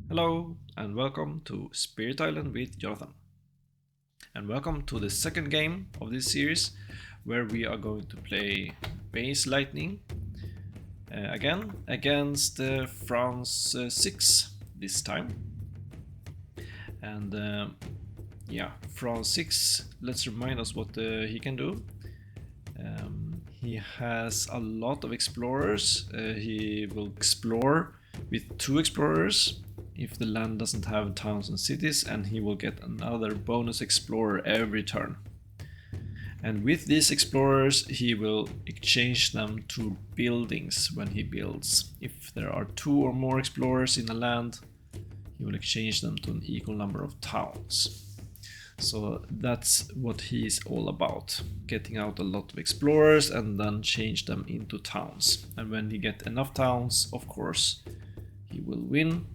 Hello and welcome to Spirit Island with Jonathan. And welcome to the second game of this series where we are going to play Base Lightning again against France 6 this time. And yeah, France 6, let's remind us what he can do. He has a lot of explorers. He will explore with 2 explorers if the land doesn't have towns and cities, and he will get another bonus explorer every turn. And with these explorers he will exchange them to buildings when he builds. If there are 2 or more explorers in a land, he will exchange them to an equal number of towns. So that's what he is all about, getting out a lot of explorers and then change them into towns. And when he gets enough towns, of course, he will win.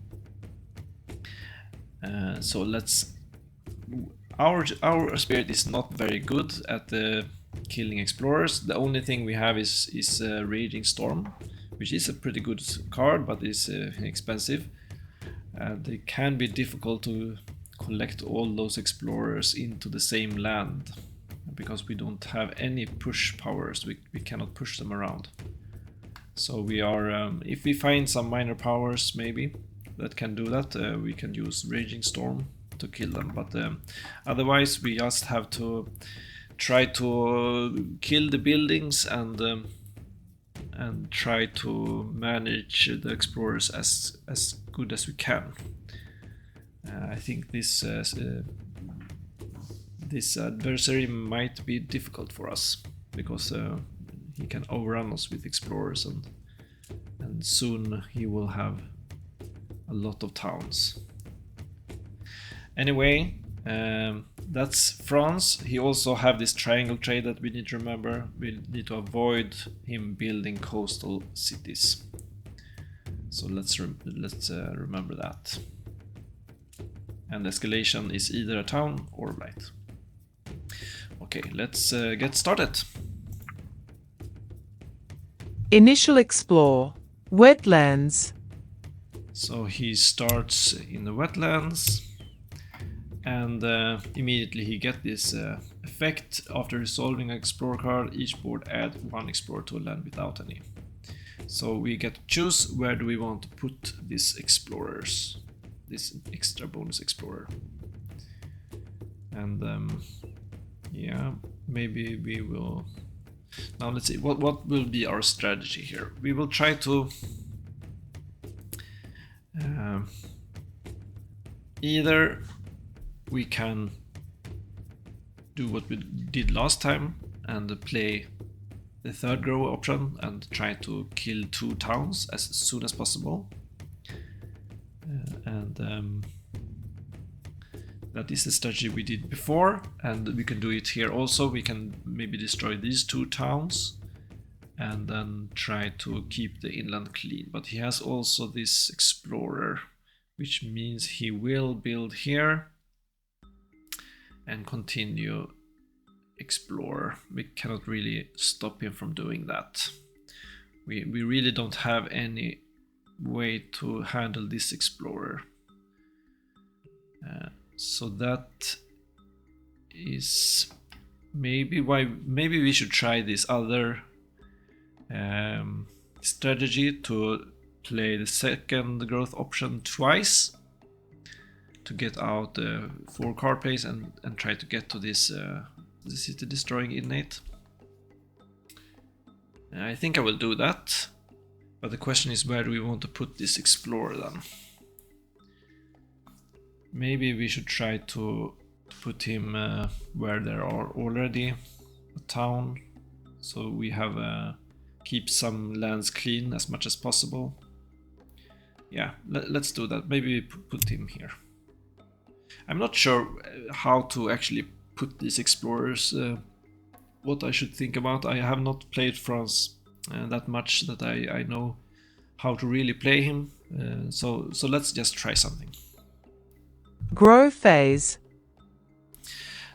So let's. Our spirit is not very good at killing explorers. The only thing we have is Raging Storm, which is a pretty good card, but is expensive. And it can be difficult to collect all those explorers into the same land because we don't have any push powers. We cannot push them around. So we are, if we find some minor powers maybe that can do that, we can use Raging Storm to kill them, but otherwise we just have to try to kill the buildings and try to manage the explorers as good as we can. I think this adversary might be difficult for us because he can overrun us with explorers, and soon he will have a lot of towns. Anyway, that's France. He also have this triangle trade that we need to remember. We need to avoid him building coastal cities. So let's remember that. And escalation is either a town or a blight. Okay, let's get started. Initial explore. Wetlands. So he starts in the wetlands, and immediately he gets this effect. After resolving an explorer card, each board adds 1 explorer to a land without any. So we get to choose where do we want to put these explorers, this extra bonus explorer. And yeah, maybe we will. Now let's see what will be our strategy here. We will try to either we can do what we did last time and play the 3rd grow option and try to kill 2 towns as soon as possible, and that is the strategy we did before, and we can do it here also. We can maybe destroy these 2 towns and then try to keep the inland clean. But he has also this explorer, which means he will build here and continue explore. We cannot really stop him from doing that. We really don't have any way to handle this explorer. So that is maybe why we should try this other strategy to play the 2nd growth option twice to get out 4 card plays and try to get to this the city destroying innate. I think I will do that, but the question is where do we want to put this explorer then? Maybe we should try to put him where there are already a town, so we have keep some lands clean as much as possible. Yeah, let's do that. Maybe put him here. I'm not sure how to actually put these explorers, what I should think about. I have not played France that much that I know how to really play him, so let's just try something. Grow phase.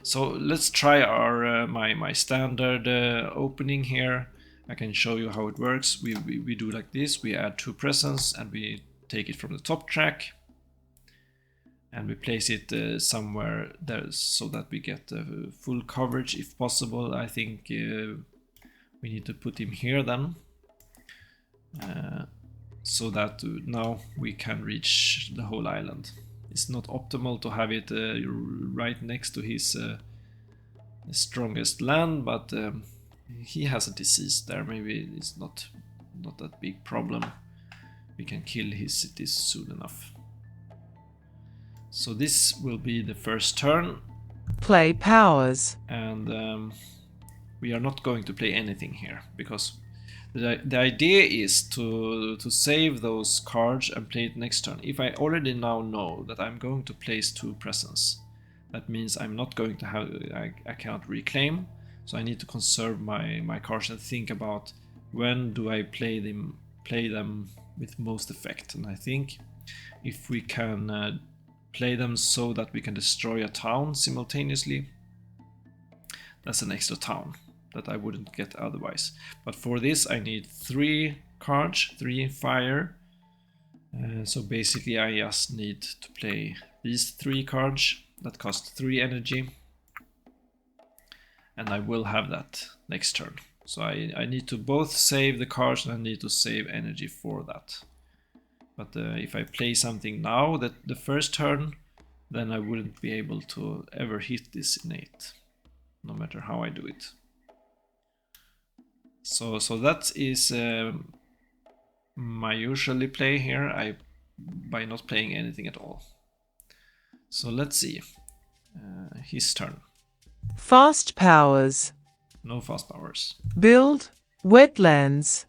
So let's try our my standard opening here. I can show you how it works. We do like this. We add 2 presents and we take it from the top track. and we place it somewhere there so that we get full coverage if possible. I think we need to put him here then, so that now we can reach the whole island. It's not optimal to have it right next to his strongest land, but he has a disease there. Maybe it's not that big problem. We can kill his cities soon enough. So this will be the first turn. Play powers. And we are not going to play anything here, because the idea is to save those cards and play it next turn. If I already now know that I'm going to place 2 presents, that means I'm not going to have, I cannot reclaim, so I need to conserve my cards and think about when do I play them with most effect. And I think if we can play them so that we can destroy a town simultaneously, that's an extra town that I wouldn't get otherwise. But for this I need 3 cards, 3 fire. So basically I just need to play these 3 cards that cost 3 energy, and I will have that next turn. So I need to both save the cards and I need to save energy for that. But if I play something now, that the first turn, then I wouldn't be able to ever hit this innate, no matter how I do it. So that is my usually play here, by not playing anything at all. So let's see. His turn. Fast powers. No fast powers. Build wetlands.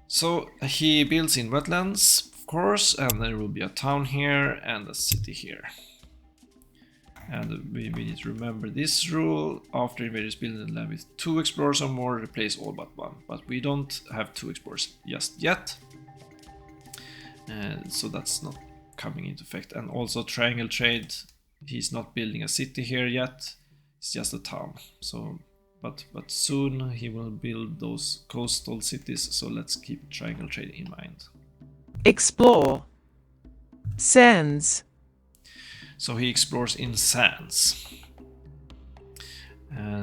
So he builds in wetlands, of course, and there will be a town here and a city here. And we need to remember this rule: after invaders build a land with 2 explorers or more, replace all but 1. But we don't have 2 explorers just yet, so that's not coming into effect. And also triangle trade, he's not building a city here yet, it's just a town. So but soon he will build those coastal cities, so let's keep triangle trade in mind. Explore. Sands. So he explores in sands.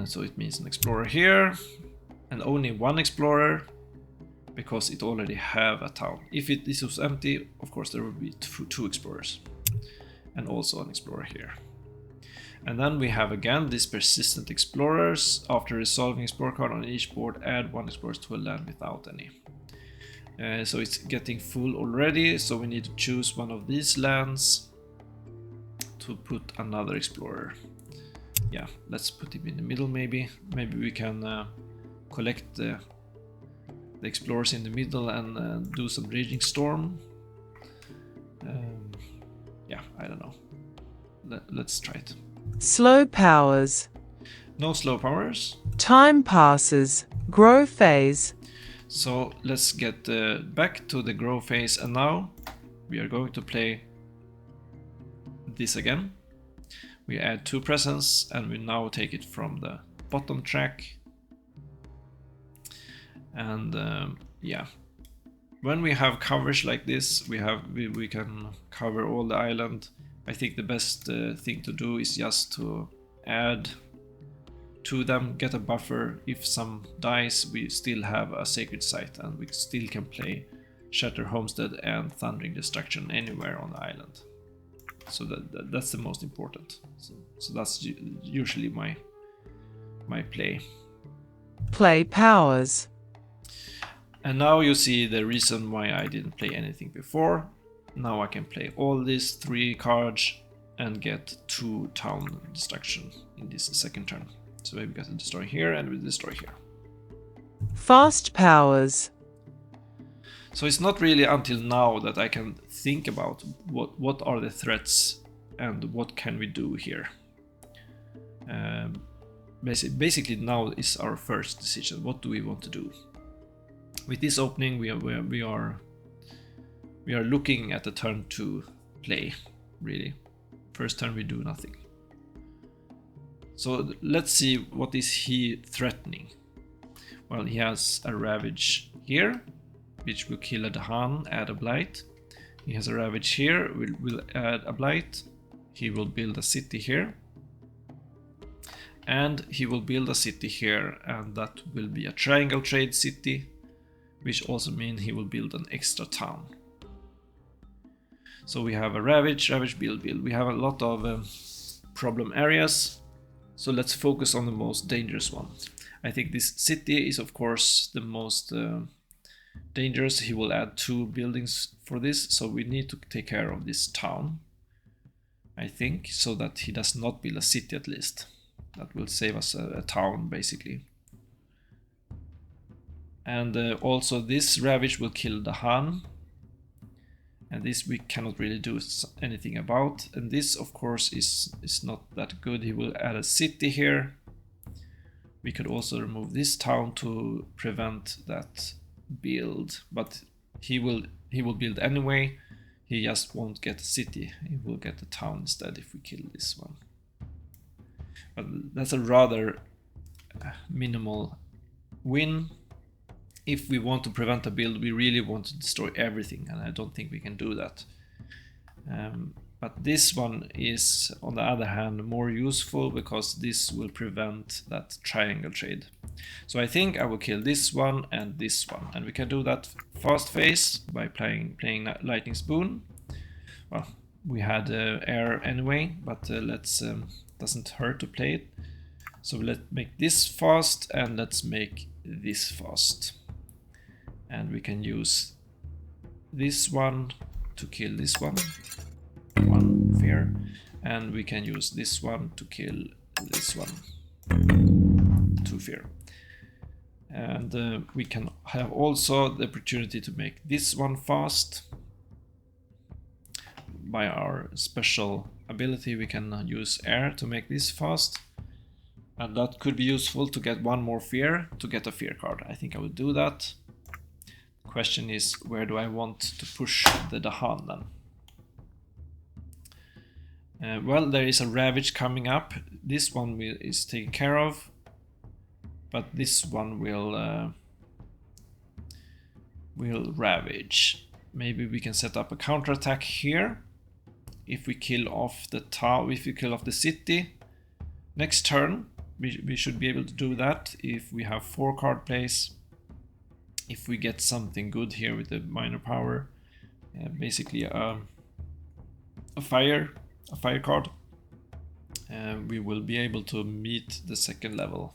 So it means an explorer here, and only 1 explorer, because it already have a town. If this was empty, of course there would be 2 explorers, and also an explorer here. And then we have again these persistent explorers. After resolving explorer card on each board, add 1 explorer to a land without any. So it's getting full already, so we need to choose one of these lands to put another explorer. Yeah, let's put him in the middle maybe. Maybe we can collect the explorers in the middle and do some Raging Storm. Yeah, I don't know. Let's try it. Slow powers. No slow powers. Time passes. Grow phase. So let's get back to the grow phase, and now we are going to play this again. We add 2 presents and we now take it from the bottom track. And yeah, when we have coverage like this, we can cover all the island. I think the best thing to do is just to add to them, get a buffer. If some dies, we still have a sacred site and we still can play Shatter Homestead and Thundering Destruction anywhere on the island. So that's the most important. So that's usually my play. Play powers. And now you see the reason why I didn't play anything before. Now I can play all these 3 cards and get 2 town destruction in this second turn. So we got to destroy here and we destroy here. Fast powers. So it's not really until now that I can think about what are the threats and what can we do here. Basically now is our first decision. What do we want to do? With this opening we are looking at the turn 2 play, really. First turn we do nothing. So let's see, what is he threatening? Well, he has a Ravage here, which will kill a Dahan, add a Blight. He has a ravage here. We'll add a blight. He will build a city here. And he will build a city here, and that will be a triangle trade city, which also means he will build an extra town. So we have a ravage, build. We have a lot of problem areas, so let's focus on the most dangerous one. I think this city is of course the most dangerous. He will add 2 buildings for this, so we need to take care of this town, I think, so that he does not build a city at least. That will save us a town basically. And also this ravage will kill the Han, and this we cannot really do anything about. And this of course is not that good. He will add a city here. We could also remove this town to prevent that build, but he will build anyway. He just won't get a city. He will get a town instead if we kill this one. But that's a rather minimal win. If we want to prevent a build, we really want to destroy everything, and I don't think we can do that. But this one is, on the other hand, more useful because this will prevent that triangle trade. So I think I will kill this one, and we can do that fast phase by playing Lightning Spoon. Well, we had air anyway, but let's doesn't hurt to play it. So let's make this fast, and let's make this fast. And we can use this one to kill this one. 1 fear. And we can use this one to kill this one. 2 fear. And we can have also the opportunity to make this one fast. By our special ability we can use air to make this fast. And that could be useful to get 1 more fear, to get a fear card. I think I will do that. Question is, where do I want to push the Dahan then? Well, there is a ravage coming up. This one is taken care of, but this one will ravage. Maybe we can set up a counterattack here. If we kill off the town, if we kill off the city, next turn we should be able to do that if we have 4 card plays. If we get something good here with the minor power, basically a fire card, we will be able to meet the 2nd level.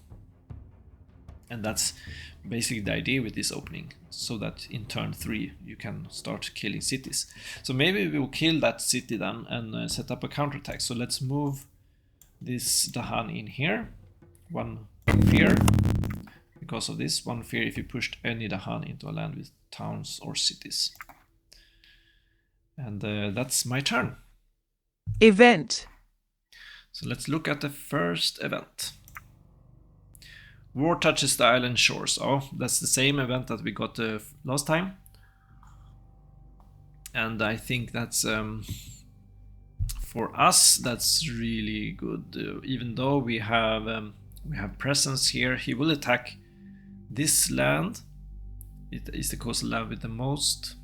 And that's basically the idea with this opening, so that in turn 3 you can start killing cities. So maybe we will kill that city then and set up a counterattack. So let's move this Dahan in here. 1 fear. Because of this, 1 fear if you pushed any Dahan into a land with towns or cities. And that's my turn. Event. So let's look at the first event. War touches the island shores. Oh, that's the same event that we got last time. And I think that's for us that's really good. Even though we have presence here, he will attack this land. It is the coastal land with the most,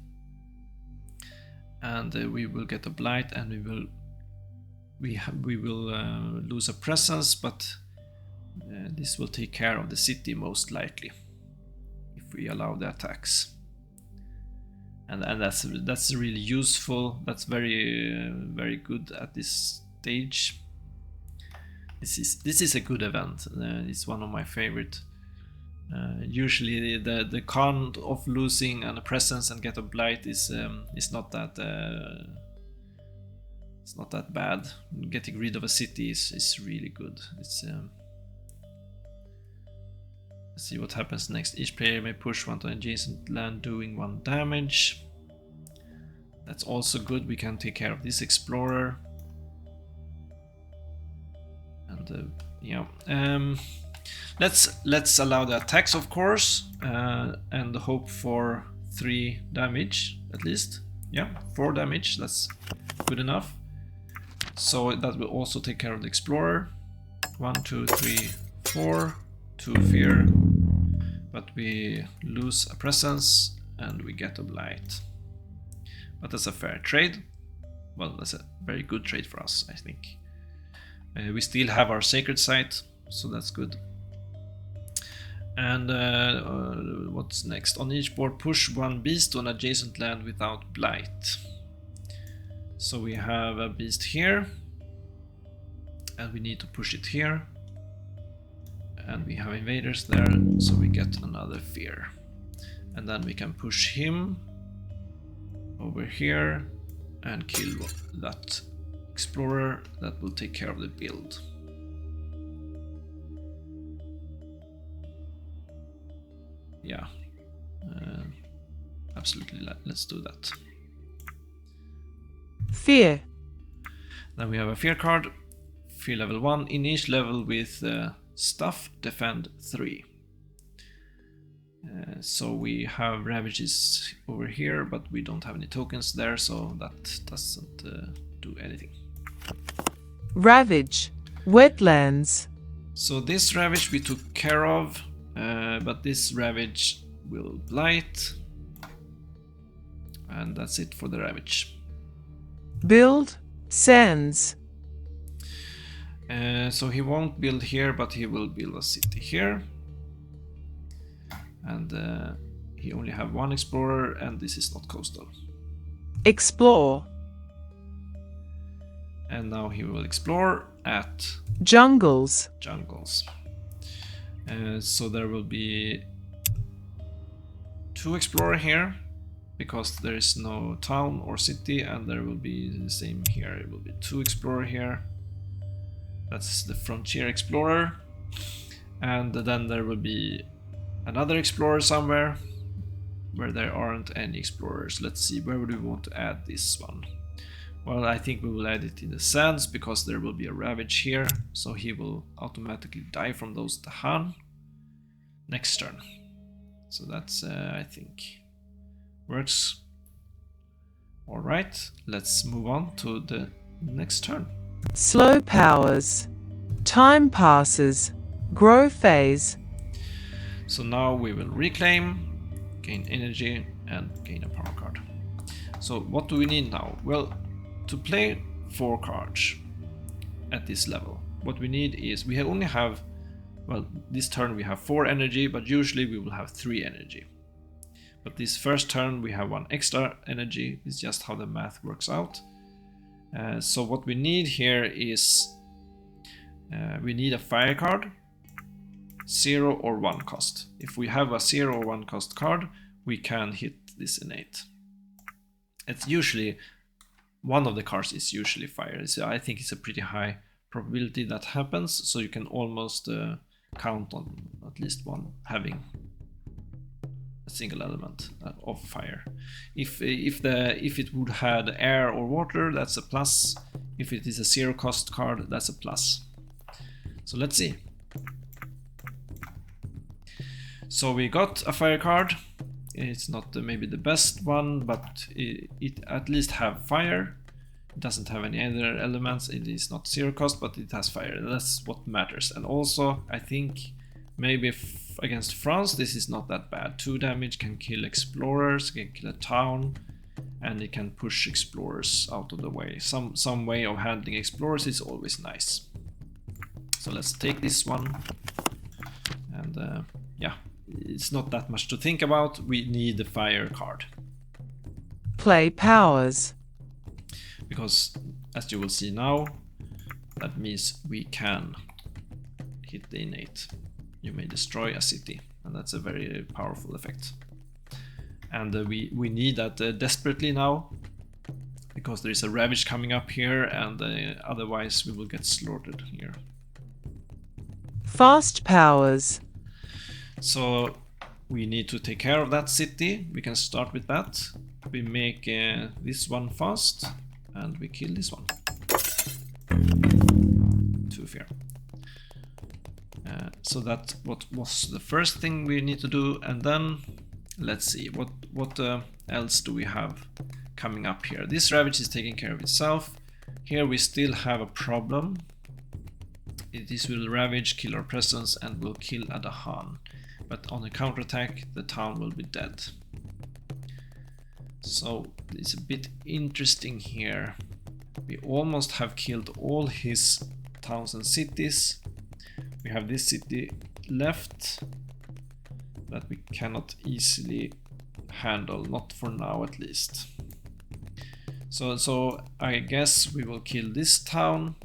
and we will get a blight, and we will lose a presence, but this will take care of the city most likely if we allow the attacks. And that's really useful. That's very good at this stage. This is a good event. It's one of my favorite. Usually the con of losing a presence and get a blight is not that it's not that bad. Getting rid of a city is really good. It's let's see what happens next. Each player may push 1 to an adjacent land, doing 1 damage. That's also good. We can take care of this explorer. And yeah, let's allow the attacks, of course, and hope for 3 damage at least. Yeah, 4 damage. That's good enough. So that will also take care of the explorer. 1, 2, 3, 4. 2 fear, but we lose a presence and we get a blight. but that's a fair trade. Well, that's a very good trade for us, I think. We still have our sacred site, so that's good. And what's next? On each board, push one beast to an adjacent land without blight. So we have a beast here, and we need to push it here. And we have invaders there, so we get another fear. And then we can push him over here and kill that explorer. That will take care of the build. Yeah, absolutely, let's do that. Fear. Then we have a fear card, fear level 1, in each level with stuff, defend 3. So we have ravages over here, but we don't have any tokens there, so that doesn't do anything. Ravage. Wetlands. So this ravage we took care of, but this ravage will blight, and that's it for the ravage. Build. Sands. So he won't build here, but he will build a city here. And he only have one explorer, and this is not coastal. Explore. And now he will explore at Jungles. jungles. So there will be 2 explorer here, because there is no town or city, and there will be the same here. It will be 2 explorer here. That's the frontier explorer. And then there will be another explorer somewhere where there aren't any explorers. Let's see, where would we want to add this one? Well, I think we will add it in the sands, because there will be a ravage here, so he will automatically die from those Dahan next turn. So that's, I think, works. Alright, let's move on to the next turn. Slow powers. Time passes. Grow phase. So now we will reclaim, gain energy, and gain a power card. So what do we need now? Well, to play 4 cards at this level, what we need is, we only have, well, this turn we have 4 energy, but usually we will have 3 energy. But this first turn we have 1 extra energy. It's just how the math works out. So what we need here is, we need a fire card, 0 or 1 cost. If we have a 0 or 1 cost card, we can hit this innate. It's usually, one of the cards is usually fire. So I think it's a pretty high probability that happens, so you can almost count on at least one having a single element of fire. If it would have air or water, that's a plus. If it is a 0 cost card, that's a plus. So let's see. So we got a fire card. It's not maybe the best one, but it at least have fire. It doesn't have any other elements. It is not 0 cost, but it has fire. That's what matters. And also, I think maybe against France, this is not that bad. 2 damage can kill explorers, can kill a town, and it can push explorers out of the way. Some way of handling explorers is always nice. So let's take this one. And yeah, it's not that much to think about. We need the fire card. Play powers. Because as you will see now, that means we can hit the innate. You may destroy a city, and that's a very powerful effect. And we need that desperately now, because there is a ravage coming up here, and otherwise we will get slaughtered here. Fast powers. So we need to take care of that city. We can start with that. We make this one fast, and we kill this one. 2 fear. So that what was the first thing we need to do, and then let's see what else do we have coming up here. This ravage is taking care of itself. Here we still have a problem. This will ravage, kill our presence, and will kill a Dahan. But on a counterattack, the town will be dead. So is a bit interesting here. We almost have killed all his towns and cities. We have this city left that we cannot easily handle, not for now at least. So I guess we will kill this town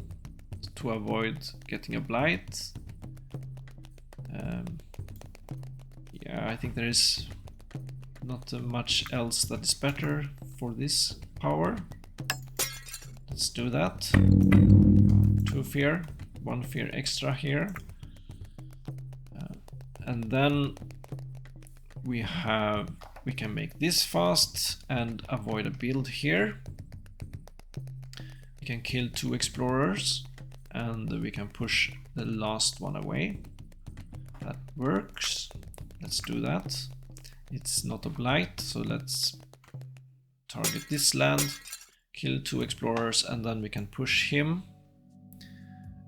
to avoid getting a blight. Yeah, I think there is not much else that is better for this power. Let's do that. 2 fear, 1 fear extra here. And then we can make this fast and avoid a build here. We can kill 2 explorers and we can push the last one away. That works. Let's do that. It's not a blight, so let's target this land, kill 2 explorers, and then we can push him.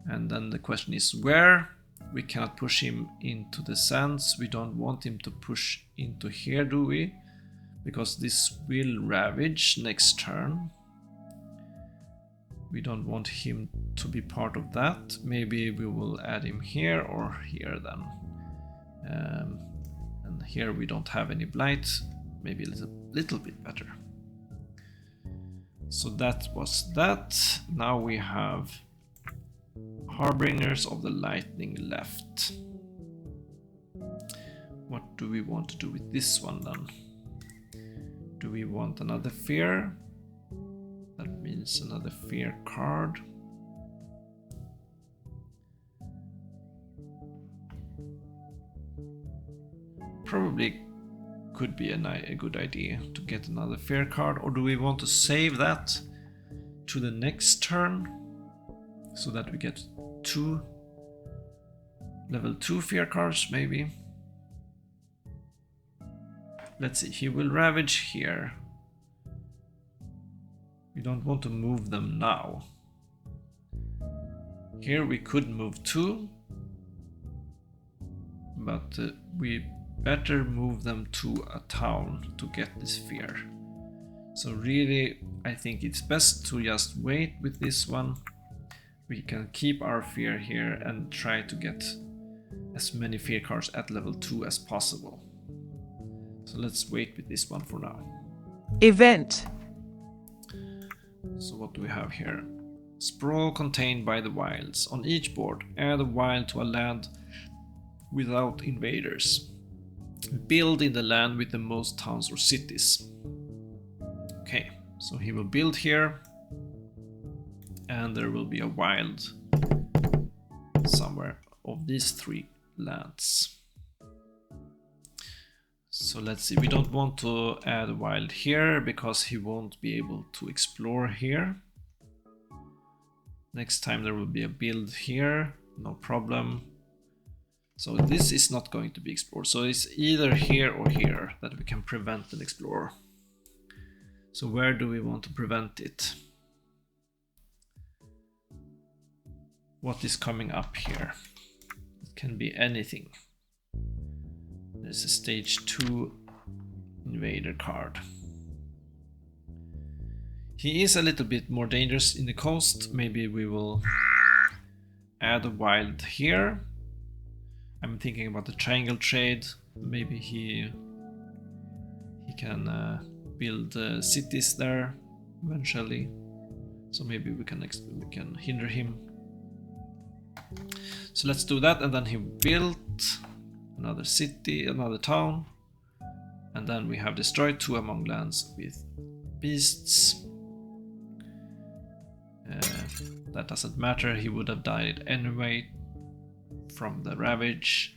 And then the question is where? We cannot push him into the sands. We don't want him to push into here, do we? Because this will ravage next turn. We don't want him to be part of that. Maybe we will add him here or here then. And here we don't have any blight. Maybe a little bit better. So that was that. Now we have Harbingers of the Lightning left. What do we want to do with this one then? Do we want another fear? That means another fear card. Probably could be a good idea to get another fear card, or do we want to save that to the next turn so that we get 2 level 2 fear cards maybe? Let's see, he will ravage here. We don't want to move them now. Here we could move 2, but we better move them to a town to get this fear. So really, I think it's best to just wait with this one. We can keep our fear here and try to get as many fear cards at level 2 as possible. So let's wait with this one for now. Event. So what do we have here? Sprawl contained by the wilds. On each board, add a wild to a land without invaders. Build in the land with the most towns or cities. Okay, so he will build here, and there will be a wild somewhere of these 3 lands. So let's see, we don't want to add a wild here because he won't be able to explore here. Next time there will be a build here, no problem. So this is not going to be explored. So it's either here or here that we can prevent an explorer. So where do we want to prevent it? What is coming up here? It can be anything. There's a stage 2 invader card. He is a little bit more dangerous in the coast. Maybe we will add a wild here. I'm thinking about the triangle trade. Maybe he can build cities there eventually. So maybe we can hinder him. So let's do that, and then he built another city, another town, and then we have destroyed 2 among lands with beasts. That doesn't matter. He would have died anyway from the ravage.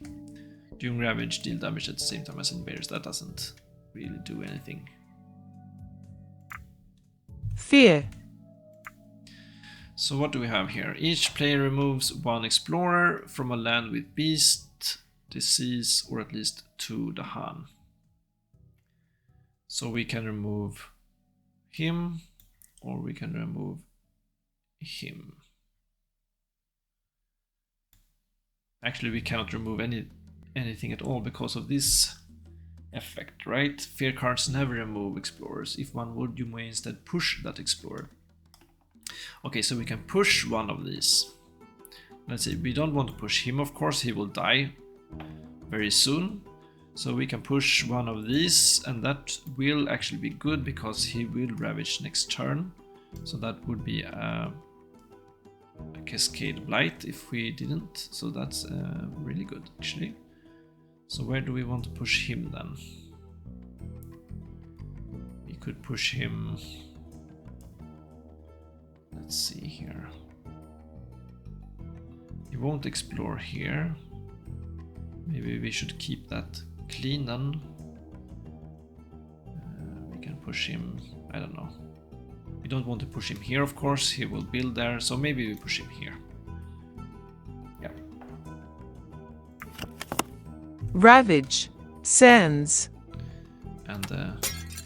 During ravage, deal damage at the same time as invaders. That doesn't really do anything. Fear. So what do we have here? Each player removes 1 explorer from a land with beast, disease, or at least 2 Dahan. So we can remove him, or we can remove him. Actually, we cannot remove anything at all because of this effect, right? Fear cards never remove explorers. If one would, you may instead push that explorer. Okay, so we can push one of these. Let's see, we don't want to push him, of course, he will die very soon. So we can push one of these, and that will actually be good because he will ravage next turn. So that would be a Cascade Blight if we didn't. So that's really good, actually. So where do we want to push him then? We could push him... Let's see here. He won't explore here. Maybe we should keep that clean then. We can push him, I don't know. We don't want to push him here, of course, he will build there, so maybe we push him here. Yeah. Ravage. Sends. And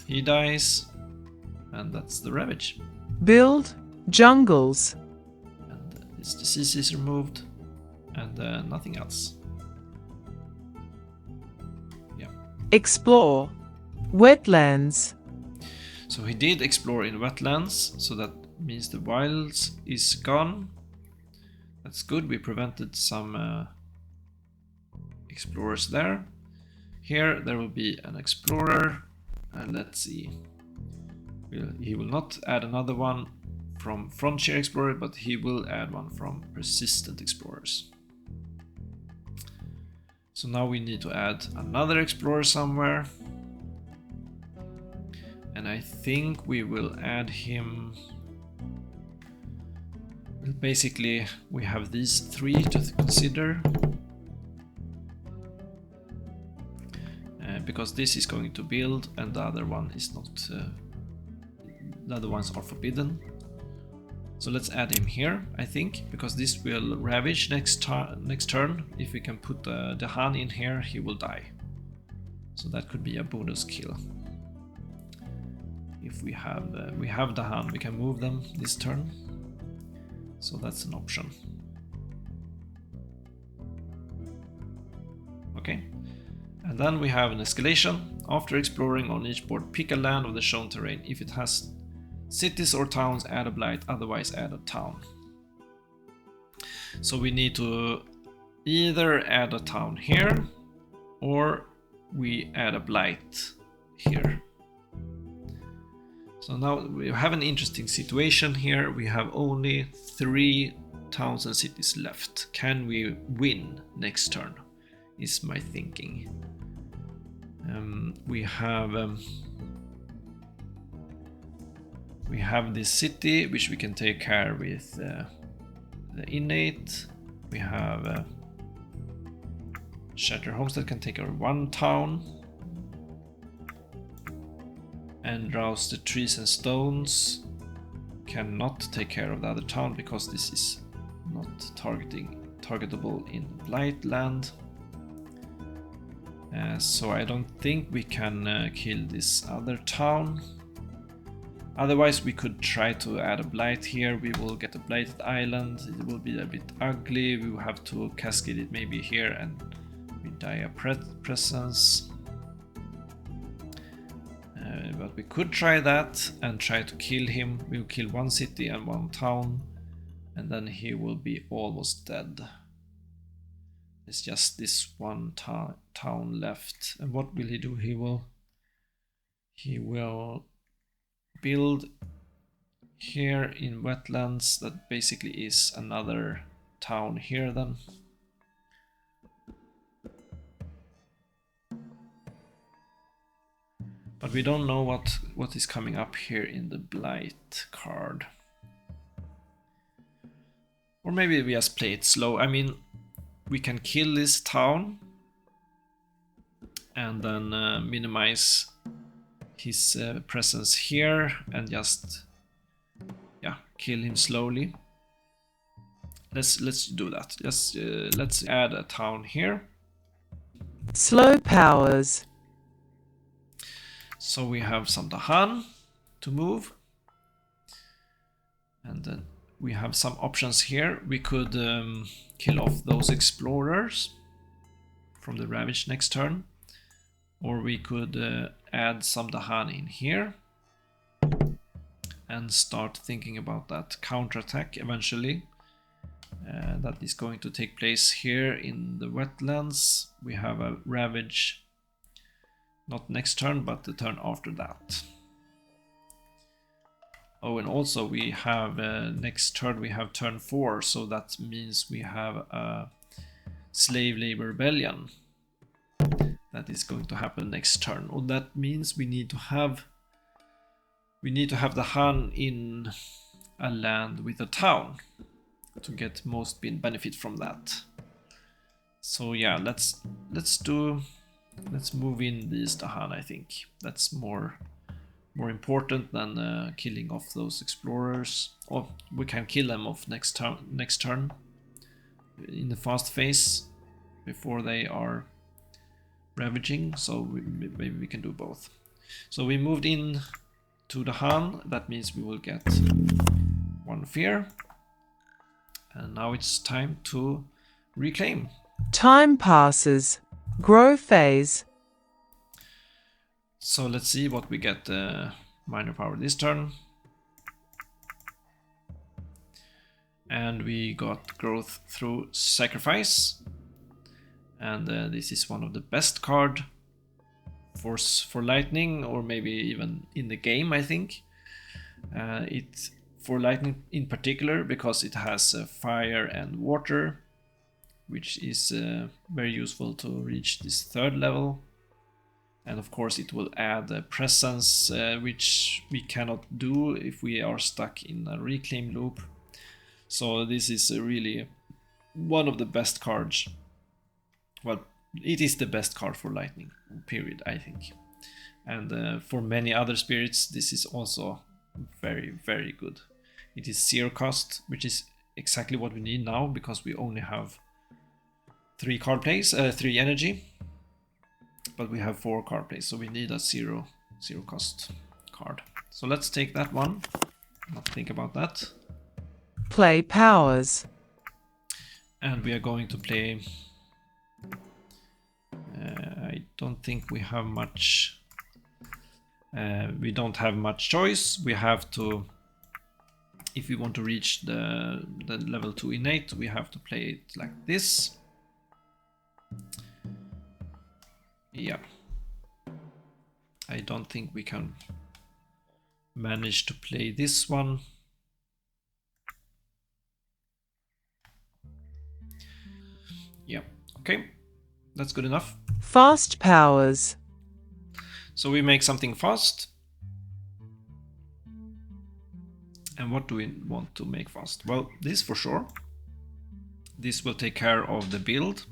he dies, and that's the Ravage. Build. Jungles. And his disease is removed, and nothing else. Explore. Wetlands. So he did explore in wetlands, so that means the wilds is gone. That's good, we prevented some explorers there. Here there will be an explorer, and let's see. He will not add another one from Frontier Explorer, but he will add one from Persistent Explorers. So now we need to add another explorer somewhere. And I think we will add him... Well, basically, we have these three to consider. Because this is going to build and the other one is not... the other ones are forbidden. So let's add him here, I think, because this will ravage next turn. If we can put the Han in here, he will die. So that could be a bonus kill. If we have the Han, we can move them this turn. So that's an option. Okay. And then we have an escalation. After exploring on each board, pick a land of the shown terrain. If it has cities or towns, add a blight, otherwise add a town. So we need to either add a town here or we add a blight here. So now we have an interesting situation here. We have only 3 towns and cities left. Can we win next turn? Is my thinking. We have this city which we can take care with the innate. We have Shatter Homestead can take our 1 town, and Rouse the Trees and Stones cannot take care of the other town because this is not targetable in Blight land. So I don't think we can kill this other town. Otherwise we could try to add a blight here. We will get a blighted island. It will be a bit ugly. We will have to cascade it maybe here and we die a presence. But we could try that and try to kill him. We will kill 1 city and 1 town, and then he will be almost dead. It's just this 1 town left. And what will he do? He will build here in wetlands. That basically is another town here then. But we don't know what is coming up here in the Blight card. Or maybe we just play it slow. I mean, we can kill this town and then minimize his presence here and just kill him slowly. Let's do that. Just let's add a town here. Slow powers. So we have some Dahan to move, and then we have some options here. We could kill off those explorers from the Ravage next turn, or we could add some Dahan in here and start thinking about that counterattack eventually. That is going to take place here in the wetlands. We have a Ravage, not next turn, but the turn after that. Oh, and also we have next turn, we have turn 4, so that means we have a slave labor rebellion that is going to happen next turn. And that means we need to have the Han in a land with a town to get most benefit from that. So yeah, let's move in these Dahan. I think that's more important than killing off those explorers. Or we can kill them off next turn in the fast phase before they are ravaging. So maybe we can do both. So we moved in to the Han. That means we will get 1 fear. And now it's time to reclaim. Time passes. Grow phase. So let's see what we get minor power this turn. And we got growth through sacrifice. And this is one of the best card for lightning, or maybe even in the game, I think. It for lightning in particular, because it has fire and water, which is very useful to reach this 3rd level. And of course it will add presence, which we cannot do if we are stuck in a reclaim loop. So this is really one of the best cards. Well, it is the best card for lightning, period, I think. And for many other spirits, this is also very, very good. It is 0 cost, which is exactly what we need now, because we only have 3 card plays, 3 energy, but we have 4 card plays, so we need a 0 cost card. So let's take that one, not think about that. Play powers. And we are going to play, I don't think we have much, we don't have much choice. We have to, if we want to reach the level 2 innate, we have to play it like this. Yeah. I don't think we can manage to play this one. Yeah, okay. That's good enough. Fast powers. So we make something fast. And what do we want to make fast? Well, this for sure. This will take care of the build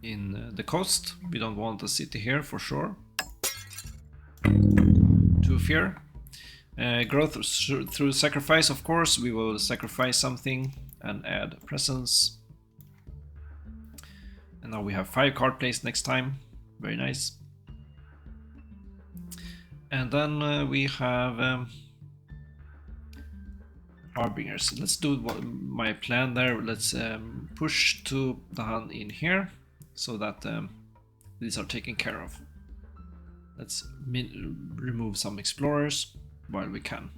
in the coast. We don't want a city here for sure. 2 fear. Growth through sacrifice, of course. We will sacrifice something and add presence. And now we have 5 card plays next time. Very nice. And then we have Harbingers. Let's do my plan there. Let's push 2 Dahan in here so that these are taken care of. Let's remove some explorers while we can.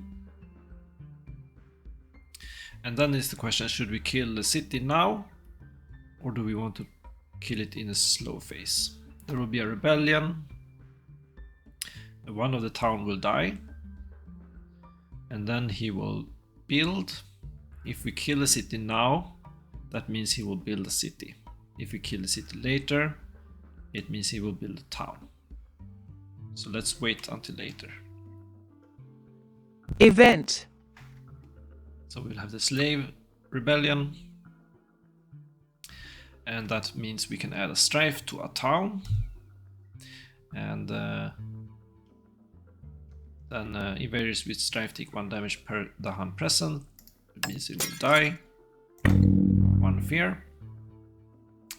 And then is the question, should we kill the city now, or do we want to kill it in a slow phase? There will be a rebellion. One of the town will die, and then he will build. If we kill the city now, that means he will build a city. If we kill the city later, it means he will build a town. So let's wait until later. Event. So we'll have the slave rebellion, and that means we can add a strife to a town, and then invaders with strife take 1 damage per Dahan present. It means it will die. 1 fear,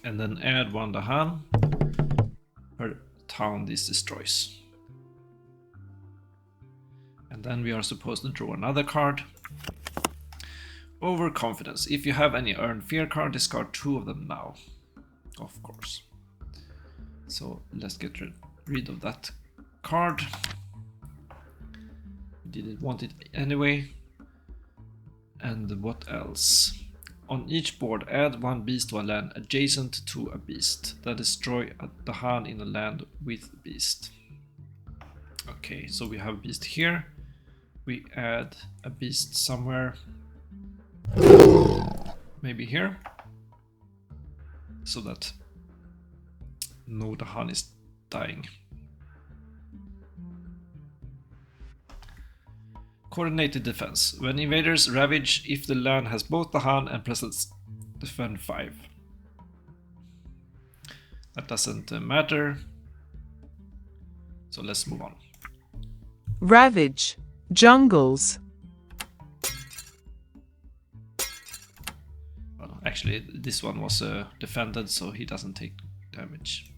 and then add 1 Dahan per town this destroys. And then we are supposed to draw another card. Overconfidence. If you have any earned fear card, discard 2 of them now. Of course. So let's get rid of that card. We didn't want it anyway. And what else? On each board, add one beast to a land adjacent to a beast. Then destroy the Han in a land with beast. Okay, so we have a beast here. We add a beast somewhere. Maybe here. So that no, the Han is dying. Coordinated defense. When invaders ravage, if the land has both the Han and presence, defend 5. That doesn't matter. So let's move on. Ravage. Jungles. Well, actually, this one was defended, so he doesn't take damage.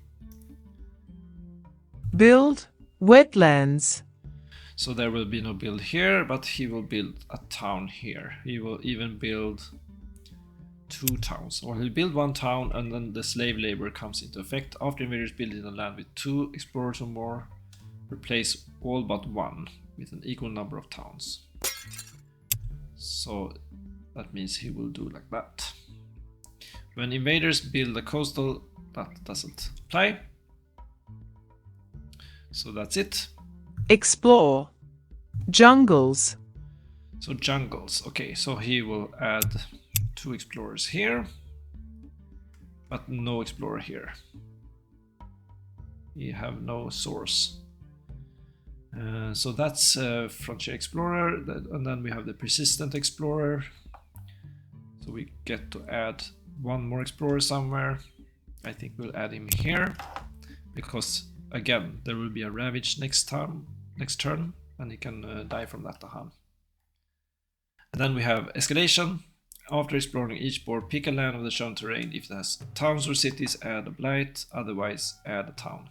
Build. Wetlands. So there will be no build here, but he will build a town here. He will even build 2 towns. Or he'll build 1 town and then the slave labor comes into effect. After invaders build in a land with 2 explorers or more, replace all but 1 with an equal number of towns. So that means he will do like that. When invaders build a coastal, that doesn't apply. So that's it. Explore. Jungles. So jungles. Okay, so he will add 2 explorers here, but no explorer here. We have no source. So that's Frontier Explorer, and then we have the Persistent Explorer. So we get to add 1 more explorer somewhere. I think we'll add him here, because again, there will be a Ravage next turn, and he can die from that Han. And then we have Escalation. After exploring each board, pick a land of the shown terrain. If it has towns or cities, add a blight, otherwise add a town.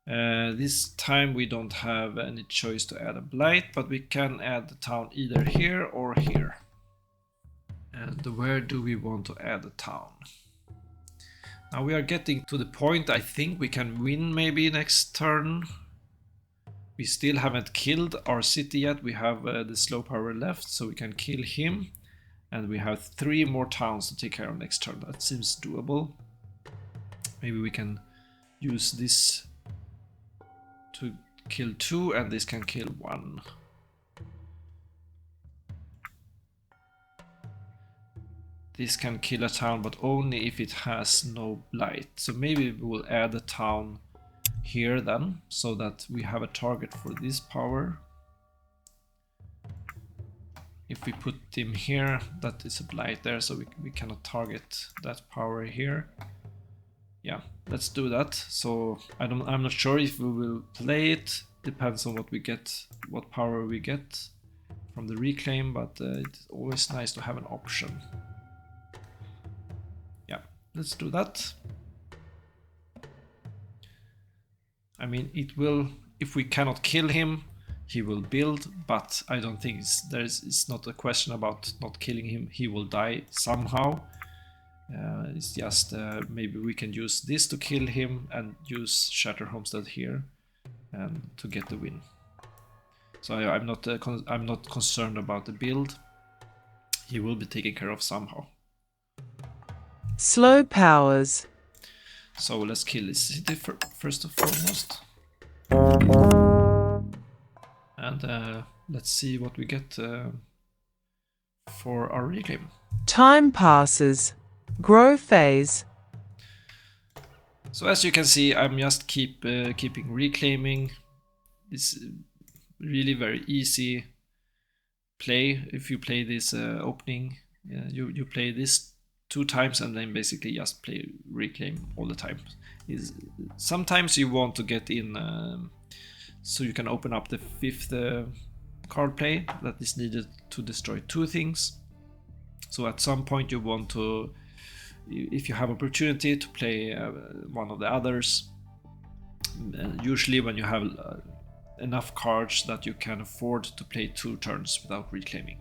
This time we don't have any choice to add a blight, but we can add the town either here or here. And where do we want to add a town? Now we are getting to the point I think we can win maybe next turn. We still haven't killed our city yet. We have the slow power left, so we can kill him. And we have 3 more towns to take care of next turn. That seems doable. Maybe we can use this to kill 2 and this can kill 1. This can kill a town, but only if it has no blight. So maybe we will add a town here then, so that we have a target for this power. If we put him here, that is a blight there, so we cannot target that power here. Yeah, let's do that. So I'm not sure if we will play it. Depends on what we get, what power we get from the reclaim, but it's always nice to have an option. Yeah, let's do that. I mean, it will, if we cannot kill him, he will build, but I don't think it's not a question about not killing him. He will die somehow. It's just maybe we can use this to kill him and use Shatter Homestead here and to get the win. So I'm not concerned about the build. He will be taken care of somehow. Slow powers. So let's kill this city first and foremost. And let's see what we get for our reclaim. Time passes. Grow phase. So as you can see, I'm just keeping reclaiming. It's really very easy play. If you play this opening, you play this 2 times and then basically just play reclaim all the time. Sometimes you want to get in so you can open up the 5th card play that is needed to destroy 2 things. So at some point you want to, if you have opportunity, to play one of the others. Usually when you have enough cards that you can afford to play 2 turns without reclaiming.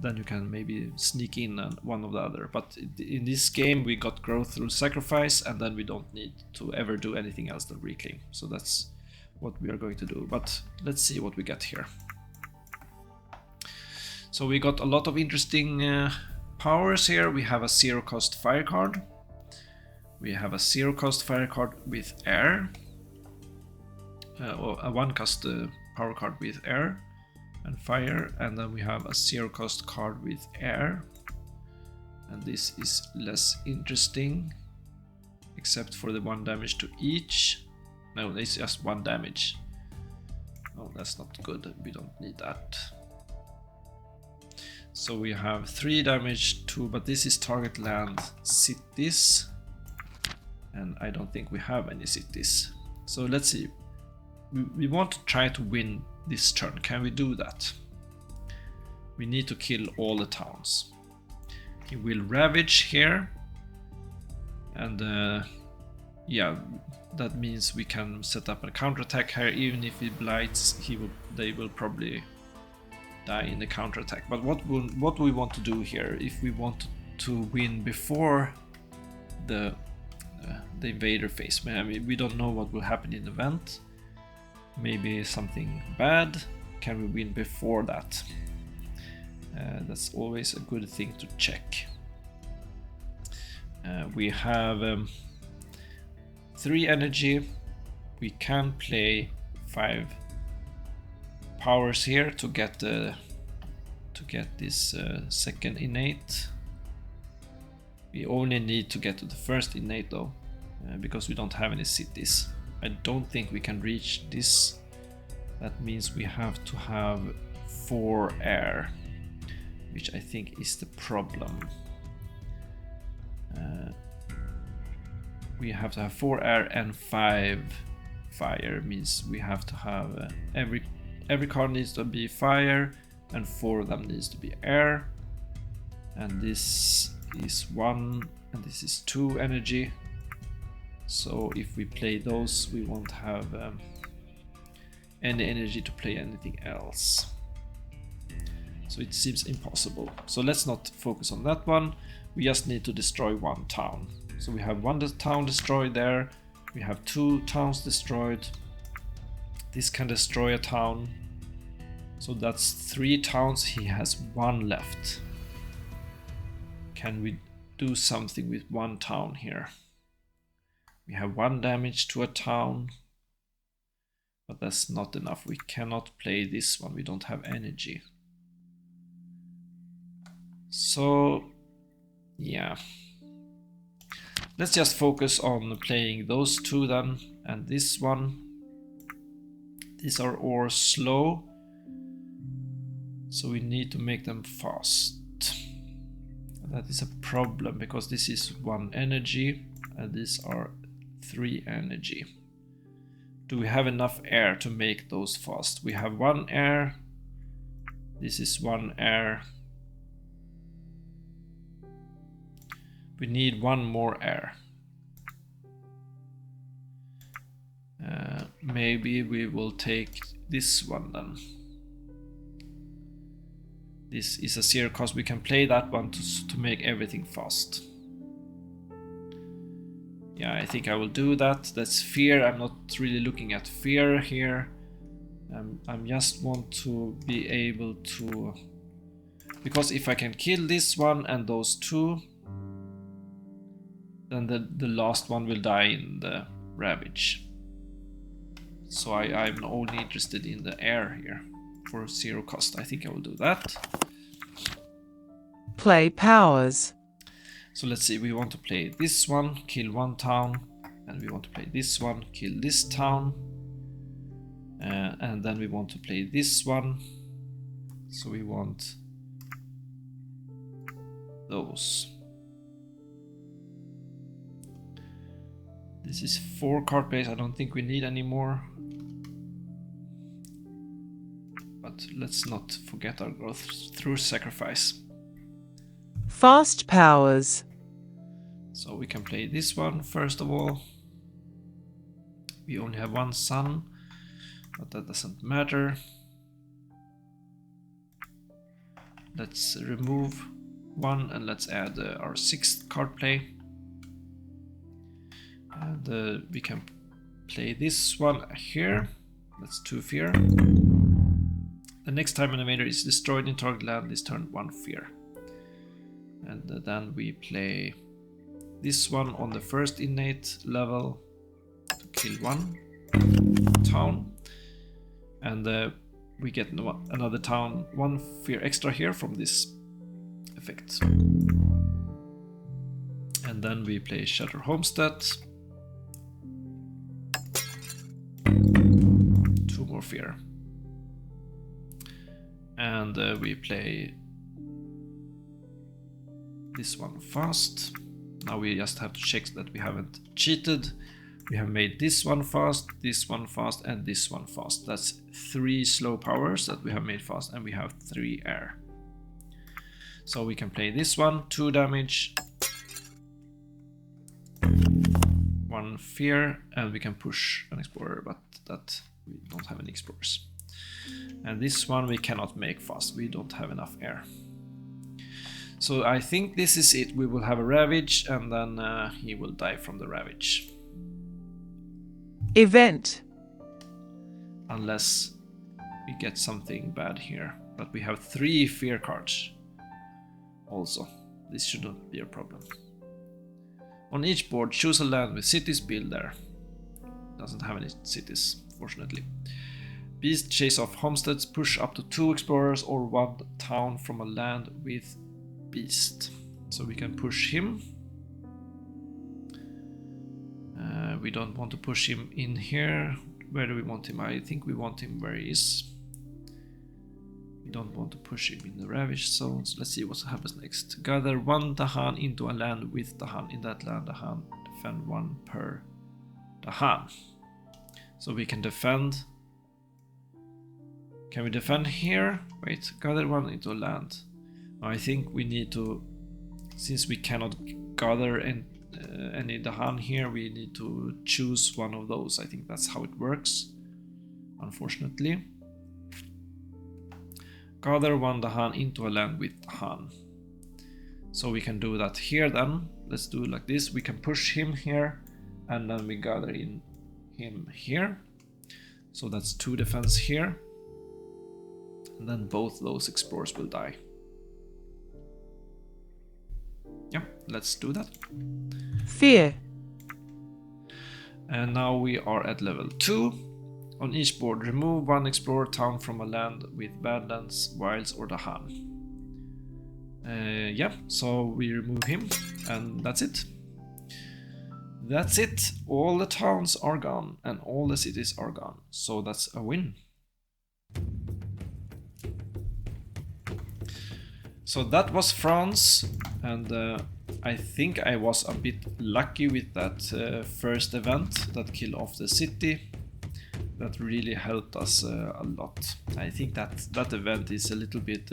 then you can maybe sneak in on one or the other. But in this game we got growth through sacrifice, and then we don't need to ever do anything else than reclaim. So that's what we are going to do. But let's see what we get here. So we got a lot of interesting powers here. We have a 0-cost fire card. We have a 0-cost fire card with air. Or a 1-cost power card with air and fire, and then we have a 0-cost card with air, and this is less interesting except for the 1 damage to each. No, it's just 1 damage. Oh, that's not good, we don't need that. So we have 3 damage to, but this is target land cities, and I don't think we have any cities. So let's see. We want to try to win this turn. Can we do that? We need to kill all the towns. He will ravage here, and yeah, that means we can set up a counterattack here. Even if he blights, they will probably die in the counterattack. But what we want to do here, if we want to win before the invader phase, I mean, we don't know what will happen in the event. Maybe something bad. Can we win before that? That's always a good thing to check. We have 3 energy. We can play 5 powers here to get this second innate. We only need to get to the first innate though, because we don't have any cities. I don't think we can reach this. That means we have to have 4 air, which I think is the problem. We have to have 4 air and 5 fire, means we have to have every card needs to be fire and 4 of them needs to be air. And this is 1 and this is 2 energy. So if we play those, we won't have any energy to play anything else. So it seems impossible. So let's not focus on that one. We just need to destroy 1 town. So we have 1 town destroyed there. We have 2 towns destroyed. This can destroy a town. So that's 3 towns. He has 1 left. Can we do something with 1 town here? We have 1 damage to a town, but that's not enough. We cannot play this one. We don't have energy. So, yeah. Let's just focus on playing those 2 then, and this one. These are all slow, so we need to make them fast. That is a problem, because this is 1 energy, and these are 3 energy. Do we have enough air to make those fast? We have 1 air. This is 1 air. We need 1 more air. Maybe we will take this one then. This is a 0 cost. We can play that one to make everything fast. Yeah, I think I will do that. That's fear. I'm not really looking at fear here. I just want to be able to... Because if I can kill this one and those 2, then the last one will die in the ravage. So I'm only interested in the air here for 0 cost. I think I will do that. Play powers. So let's see, we want to play this one, kill 1 town, and we want to play this one, kill this town, and then we want to play this one, so we want those. This is 4 card base. I don't think we need any more. But let's not forget our growth through sacrifice. Fast powers. So we can play this one first of all. We only have 1 sun, but that doesn't matter. let's remove one and let's add our 6th card play. And we can play this one here. That's 2 fear. The next time an invader is destroyed in target land this turn, 1 fear. And then we play this one on the first innate level to kill 1 town. And we get another town, 1 fear extra here from this effect. And then we play Shatter Homestead. 2 more fear. And we play this one fast. Now we just have to check that we haven't cheated. We have made this one fast, and this one fast. That's 3 slow powers that we have made fast, and we have 3 air. So we can play this one, 2 damage, 1 fear, and we can push an explorer, but that we don't have any explorers. And this one we cannot make fast, we don't have enough air. So I think this is it. We will have a Ravage, and then he will die from the Ravage. Event. Unless we get something bad here. But we have 3 fear cards also. This shouldn't be a problem. On each board, choose a land with cities, build there. Doesn't have any cities, fortunately. Beast chase off homesteads, push up to 2 explorers or 1 town from a land with beast. So we can push him. We don't want to push him in here. Where do we want him? I think we want him where he is. We don't want to push him in the Ravage zone. So let's see what happens next. Gather 1 Dahan into a land with Dahan. In that land, Dahan defend 1 per Dahan. So we can defend. Can we defend here? Wait, gather 1 into a land. I think we need to, since we cannot gather any Dahan here, we need to choose one of those. I think that's how it works, unfortunately. Gather 1 Dahan into a land with Dahan. So we can do that here then. Let's do it like this. We can push him here, and then we gather in him here. So that's 2 defense here. And then both those explorers will die. Yeah, let's do that. Fear. And now we are at level 2. On each board, remove 1 explorer town from a land with Badlands, Wilds or Dahan. Yeah, so we remove him, and that's it. That's it. All the towns are gone, and all the cities are gone. So that's a win. So that was France, and I think I was a bit lucky with that first event that killed off the city. That really helped us a lot. I think that event is a little bit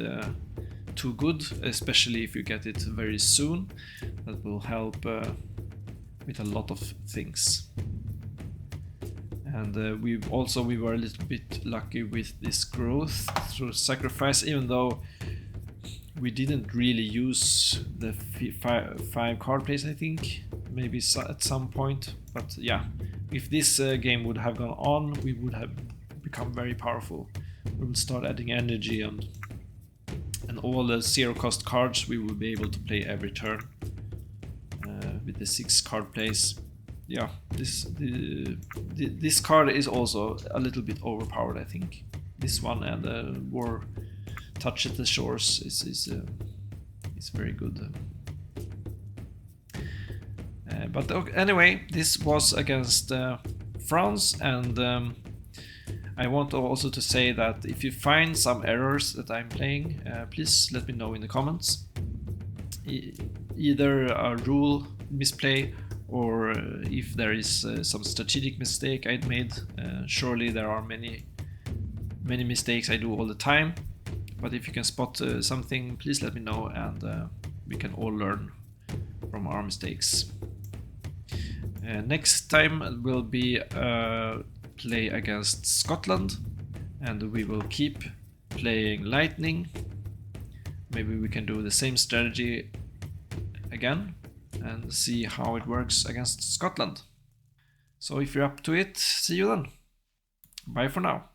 too good, especially if you get it very soon. That will help with a lot of things. And we were a little bit lucky with this growth through sacrifice, even though we didn't really use the 5 card plays, I think, maybe at some point. But yeah, if this game would have gone on, we would have become very powerful. We would start adding energy, and all the 0 cost cards we would be able to play every turn with the 6 card plays. Yeah, this card is also a little bit overpowered, I think. This one and the War Touch at the Shores is very good. But anyway, this was against France, and I want also to say that if you find some errors that I'm playing, please let me know in the comments. Either a rule misplay, or if there is some strategic mistake I made. Surely there are many mistakes I do all the time. But if you can spot something, please let me know, and we can all learn from our mistakes. Next time will be play against Scotland, and we will keep playing Lightning. maybe we can do the same strategy again and see how it works against Scotland. So if you're up to it, see you then. Bye for now.